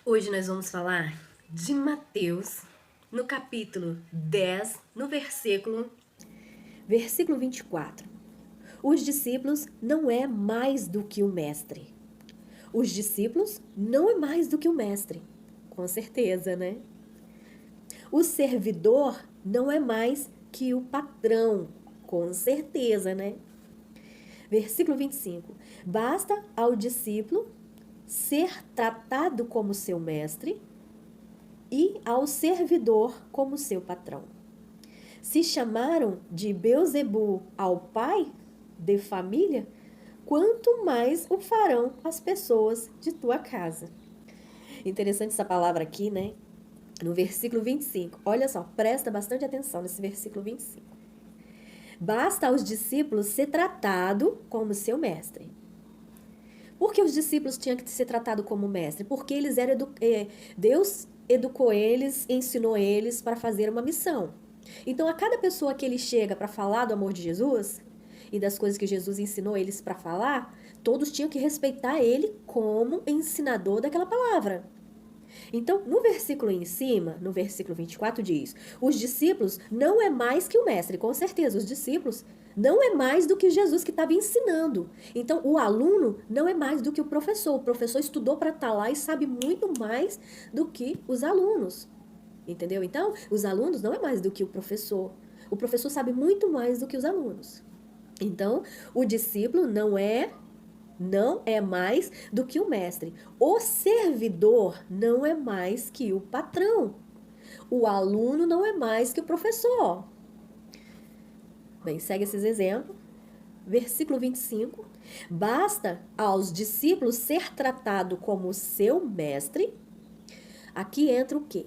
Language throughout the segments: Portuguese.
Hoje nós vamos falar de Mateus, no capítulo 10, no versículo 24. Os discípulos não é mais do que o mestre. Os discípulos não é mais do que o mestre. Com certeza, né? O servidor não é mais que o patrão. Com certeza, né? Versículo 25. Basta ao discípulo ser tratado como seu mestre e ao servidor como seu patrão. Se chamaram de Beelzebu ao pai de família, quanto mais o farão as pessoas de tua casa. Interessante essa palavra aqui, né? No versículo 25. Olha só, presta bastante atenção nesse versículo 25. Basta aos discípulos ser tratado como seu mestre. Por que os discípulos tinham que ser tratados como mestre? Porque eles eram Deus educou eles, ensinou eles para fazer uma missão. Então, a cada pessoa que ele chega para falar do amor de Jesus e das coisas que Jesus ensinou eles para falar, todos tinham que respeitar ele como ensinador daquela palavra. Então, no versículo em cima, no versículo 24, diz: os discípulos não é mais que o mestre, com certeza, os discípulos não é mais do que Jesus que estava ensinando. Então, o aluno não é mais do que o professor. O professor estudou para estar lá e sabe muito mais do que os alunos. Entendeu? Então, os alunos não é mais do que o professor. O professor sabe muito mais do que os alunos. Então, o discípulo não é mais do que o mestre. O servidor não é mais que o patrão. O aluno não é mais que o professor. Bem, segue esses exemplos. Versículo 25. Basta aos discípulos ser tratado como seu mestre. Aqui entra o quê?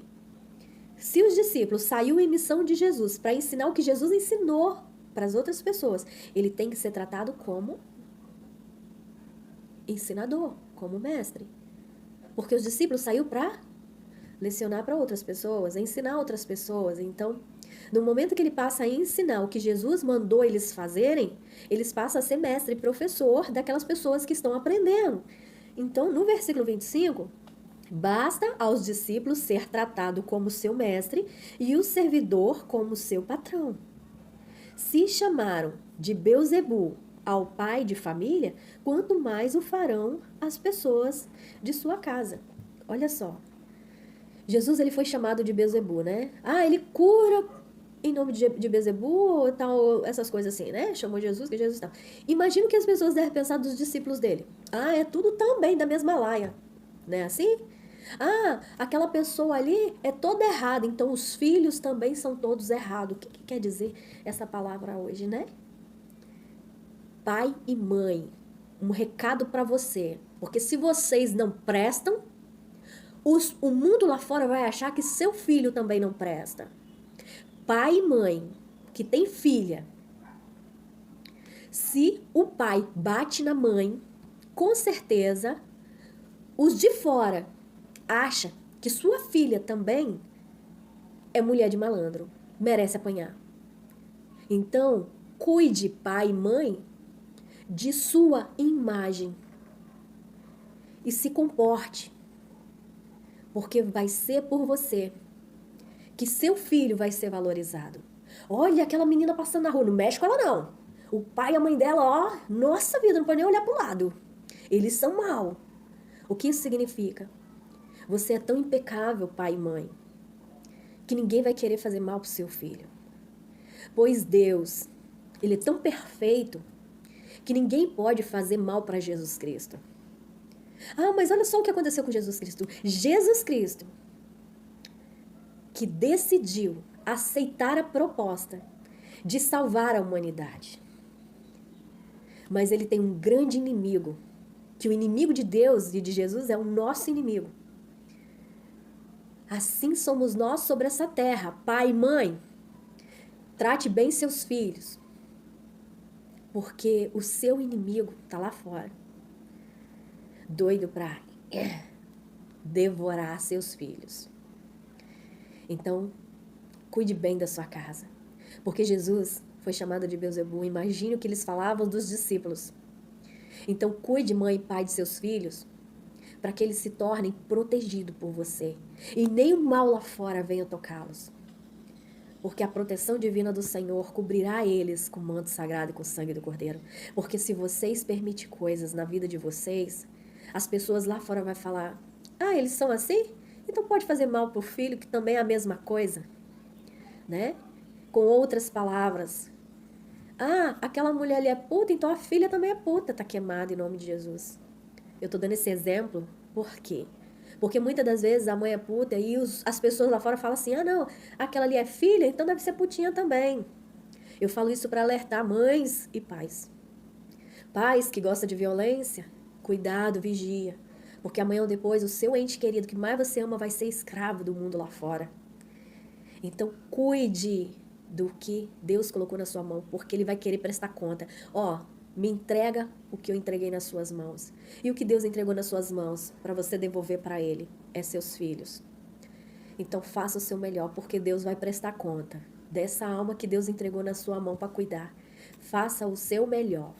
Se os discípulos saiu em missão de Jesus para ensinar o que Jesus ensinou para as outras pessoas, ele tem que ser tratado como ensinador, como mestre. Porque os discípulos saíram para lecionar para outras pessoas, ensinar outras pessoas. Então, no momento que ele passa a ensinar o que Jesus mandou eles fazerem, eles passam a ser mestre e professor daquelas pessoas que estão aprendendo. Então, no versículo 25, basta aos discípulos ser tratado como seu mestre e o servidor como seu patrão. Se chamaram de Beelzebu ao pai de família, quanto mais o farão as pessoas de sua casa. Olha só. Jesus ele foi chamado de Beelzebu, né? Ah, ele cura em nome de Beelzebu, tal, essas coisas assim, né? Chamou Jesus, que Jesus tal. Imagina o que as pessoas devem pensar dos discípulos dele. Ah, é tudo também da mesma laia, né? Assim? Ah, aquela pessoa ali é toda errada, então os filhos também são todos errados. O que quer dizer essa palavra hoje, né? Pai e mãe, um recado para você. Porque se vocês não prestam, o mundo lá fora vai achar que seu filho também não presta. Pai e mãe que tem filha, se o pai bate na mãe, com certeza os de fora acham que sua filha também é mulher de malandro, merece apanhar. Então, cuide, pai e mãe, de sua imagem e se comporte, porque vai ser por você que seu filho vai ser valorizado. Olha aquela menina passando na rua, não mexe com ela não. O pai e a mãe dela, ó, nossa vida, não pode nem olhar pro lado. Eles são mal. O que isso significa? Você é tão impecável, pai e mãe, que ninguém vai querer fazer mal pro seu filho. Pois Deus, ele é tão perfeito que ninguém pode fazer mal para Jesus Cristo. Ah, mas olha só o que aconteceu com Jesus Cristo. Jesus Cristo, que decidiu aceitar a proposta de salvar a humanidade. Mas ele tem um grande inimigo, que o inimigo de Deus e de Jesus é o nosso inimigo. Assim somos nós sobre essa terra, pai e mãe. Trate bem seus filhos, porque o seu inimigo está lá fora, doido para devorar seus filhos. Então, cuide bem da sua casa, porque Jesus foi chamado de Beelzebu. Imagine o que eles falavam dos discípulos. Então, cuide, mãe e pai, de seus filhos, para que eles se tornem protegidos por você. E nem o mal lá fora venha tocá-los. Porque a proteção divina do Senhor cobrirá eles com o manto sagrado e com o sangue do Cordeiro. Porque se vocês permitem coisas na vida de vocês, as pessoas lá fora vão falar: ah, eles são assim? Então pode fazer mal para o filho, que também é a mesma coisa. Né? Com outras palavras. Ah, aquela mulher ali é puta, então a filha também é puta. Tá queimada em nome de Jesus. Eu tô dando esse exemplo, por quê? Porque muitas das vezes a mãe é puta e as pessoas lá fora falam assim: ah, não, aquela ali é filha, então deve ser putinha também. Eu falo isso para alertar mães e pais. Pais que gostam de violência, cuidado, vigia. Porque amanhã ou depois o seu ente querido que mais você ama vai ser escravo do mundo lá fora. Então cuide do que Deus colocou na sua mão, porque Ele vai querer prestar conta. Ó, me entrega o que eu entreguei nas suas mãos. E o que Deus entregou nas suas mãos para você devolver para Ele é seus filhos. Então faça o seu melhor, porque Deus vai prestar conta dessa alma que Deus entregou na sua mão para cuidar. Faça o seu melhor.